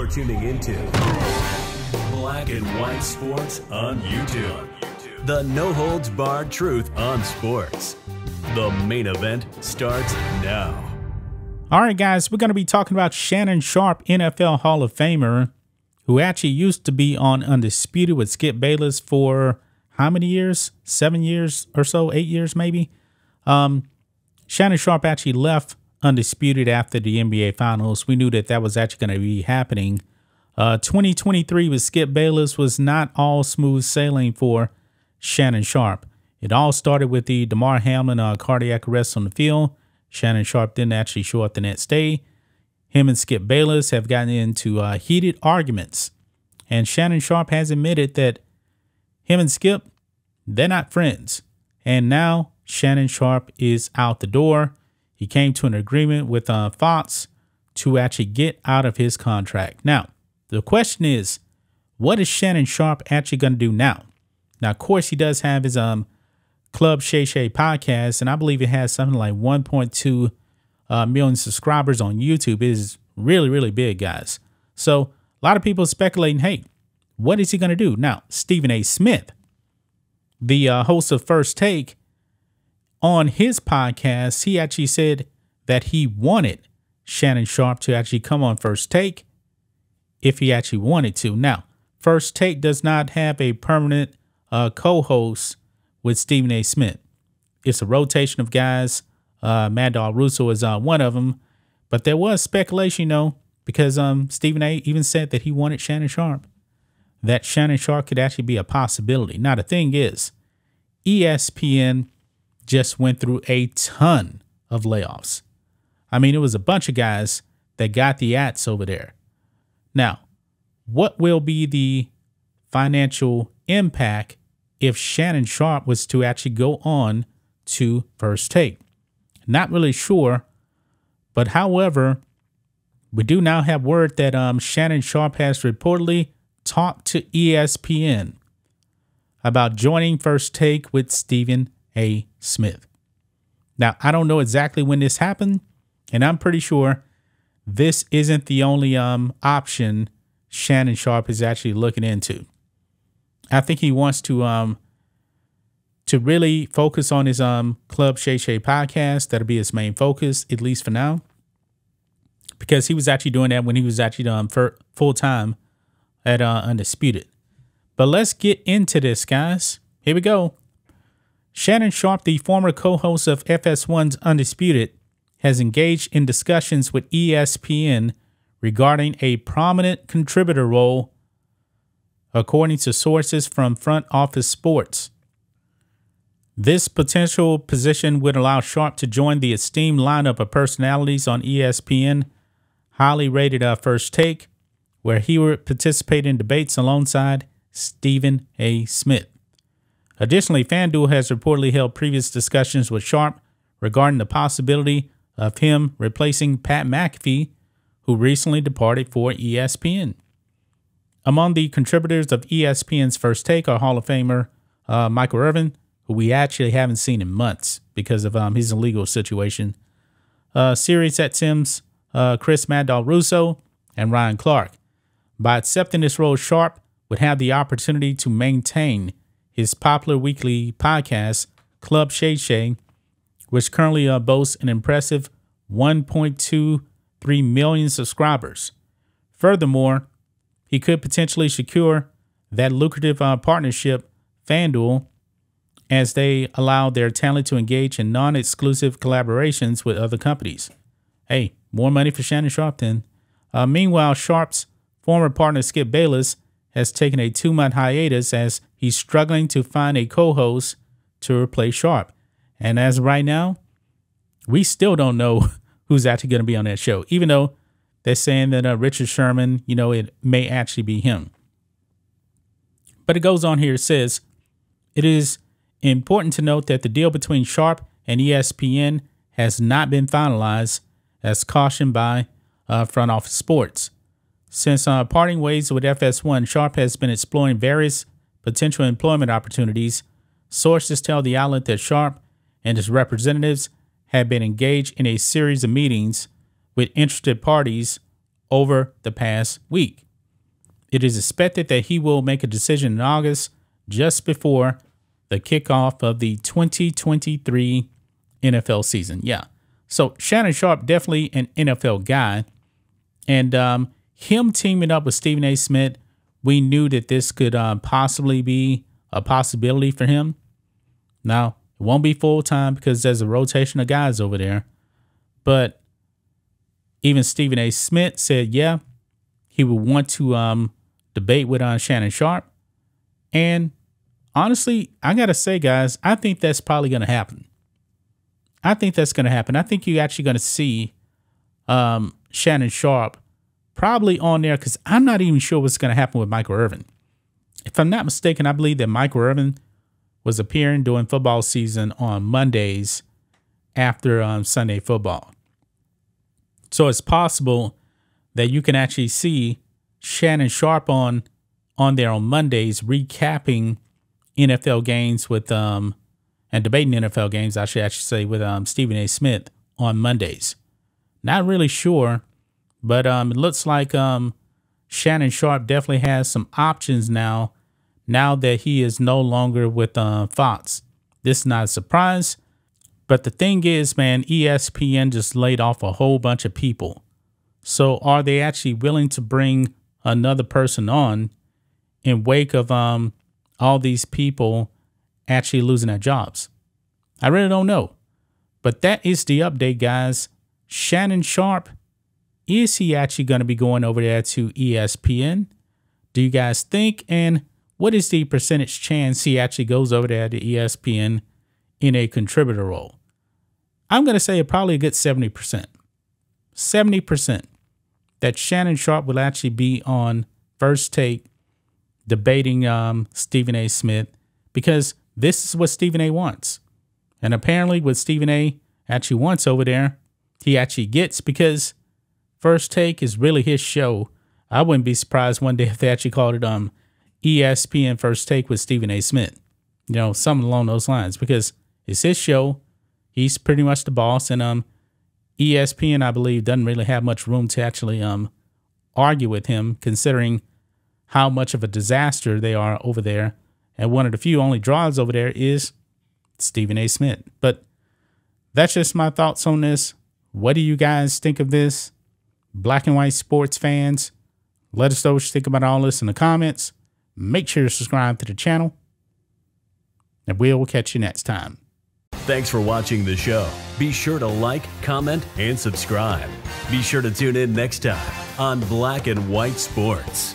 You're tuning into Black and White Sports on YouTube. The no-holds-barred truth on sports. The main event starts now. All right, guys, we're going to be talking about Shannon Sharpe, NFL Hall of Famer, who actually used to be on Undisputed with Skip Bayless for how many years? 7 years or so, 8 years maybe. Shannon Sharpe actually left Undisputed after the NBA Finals. We knew that that was actually going to be happening. 2023 with Skip Bayless was not all smooth sailing for Shannon Sharpe. It all started with the Damar Hamlin cardiac arrest on the field. Shannon Sharpe didn't actually show up the next day. Him and Skip Bayless have gotten into heated arguments. And Shannon Sharpe has admitted that him and Skip, they're not friends. And now Shannon Sharpe is out the door. He came to an agreement with Fox to actually get out of his contract. Now, the question is, what is Shannon Sharpe actually going to do now? Now, of course, he does have his Club Shay Shay podcast, and I believe it has something like 1.2 million subscribers on YouTube. It is really, really big, guys. So a lot of people speculating, hey, what is he going to do? Now, Stephen A. Smith, the host of First Take, on his podcast, he actually said that he wanted Shannon Sharpe to actually come on First Take if he actually wanted to. Now, First Take does not have a permanent co-host with Stephen A. Smith. It's a rotation of guys. Mad Dog Russo is one of them. But there was speculation, because Stephen A. even said that he wanted Shannon Sharpe, that Shannon Sharpe could actually be a possibility. Now, the thing is, ESPN just went through a ton of layoffs. I mean, it was a bunch of guys that got the axe over there. Now, what will be the financial impact if Shannon Sharpe was to actually go on to First Take? Not really sure, but however, we do now have word that Shannon Sharpe has reportedly talked to ESPN about joining First Take with Stephen A. Smith. Now, I don't know exactly when this happened, and I'm pretty sure this isn't the only option Shannon Sharpe is actually looking into. I think he wants to really focus on his Club Shay Shay podcast. That'll be his main focus, at least for now, because he was actually doing that when he was actually full time at Undisputed. But let's get into this, guys. Here we go. Shannon Sharpe, the former co-host of FS1's Undisputed, has engaged in discussions with ESPN regarding a prominent contributor role, according to sources from Front Office Sports. This potential position would allow Sharpe to join the esteemed lineup of personalities on ESPN, highly rated First Take, where he would participate in debates alongside Stephen A. Smith. Additionally, FanDuel has reportedly held previous discussions with Sharpe regarding the possibility of him replacing Pat McAfee, who recently departed for ESPN. Among the contributors of ESPN's First Take are Hall of Famer Michael Irvin, who we actually haven't seen in months because of his legal situation, SiriusXM's Chris Mad Dog Russo, and Ryan Clark. By accepting this role, Sharpe would have the opportunity to maintain his popular weekly podcast, Club Shay Shay, which currently boasts an impressive 1.23 million subscribers. Furthermore, he could potentially secure that lucrative partnership, FanDuel, as they allow their talent to engage in non-exclusive collaborations with other companies. Hey, more money for Shannon Sharpe then. Meanwhile, Sharpe's former partner Skip Bayless has taken a 2-month hiatus as he's struggling to find a co-host to replace Sharpe. And as of right now, we still don't know who's actually going to be on that show, even though they're saying that Richard Sherman, it may actually be him. But it goes on here. It says, it is important to note that the deal between Sharpe and ESPN has not been finalized, as cautioned by Front Office Sports. Since parting ways with FS1, Sharpe has been exploring various potential employment opportunities. Sources tell the outlet that Sharpe and his representatives had been engaged in a series of meetings with interested parties over the past week. It is expected that he will make a decision in August, just before the kickoff of the 2023 NFL season. Yeah. So Shannon Sharpe, definitely an NFL guy. And him teaming up with Stephen A. Smith, we knew that this could possibly be a possibility for him. Now, it won't be full time because there's a rotation of guys over there. But even Stephen A. Smith said, yeah, he would want to debate with Shannon Sharpe. And honestly, I got to say, guys, I think that's probably going to happen. I think that's going to happen. I think you're actually going to see Shannon Sharpe probably on there, because I'm not even sure what's going to happen with Michael Irvin. If I'm not mistaken, I believe that Michael Irvin was appearing during football season on Mondays after Sunday football. So it's possible that you can actually see Shannon Sharpe on there on Mondays recapping NFL games with and debating NFL games, I should actually say, with Stephen A. Smith on Mondays. Not really sure, but it looks like Shannon Sharpe definitely has some options now that he is no longer with Fox. This is not a surprise, but the thing is, man, ESPN just laid off a whole bunch of people. So are they actually willing to bring another person on in wake of all these people actually losing their jobs? I really don't know. But that is the update, guys. Shannon Sharpe, is he actually going to be going over there to ESPN? Do you guys think? And what is the percentage chance he actually goes over there to ESPN in a contributor role? I'm going to say probably a good 70%. 70% that Shannon Sharpe will actually be on First Take debating Stephen A. Smith, because this is what Stephen A. wants. And apparently what Stephen A. actually wants over there, he actually gets, because First Take is really his show. I wouldn't be surprised one day if they actually called it ESPN First Take with Stephen A. Smith. You know, something along those lines, because it's his show. He's pretty much the boss, and ESPN, I believe, doesn't really have much room to actually argue with him, considering how much of a disaster they are over there. And one of the few only draws over there is Stephen A. Smith. But that's just my thoughts on this. What do you guys think of this? Black and white sports fans, let us know what you think about all this in the comments. Make sure to subscribe to the channel, and we'll catch you next time. Thanks for watching the show. Be sure to like, comment, and subscribe. Be sure to tune in next time on Black and White Sports.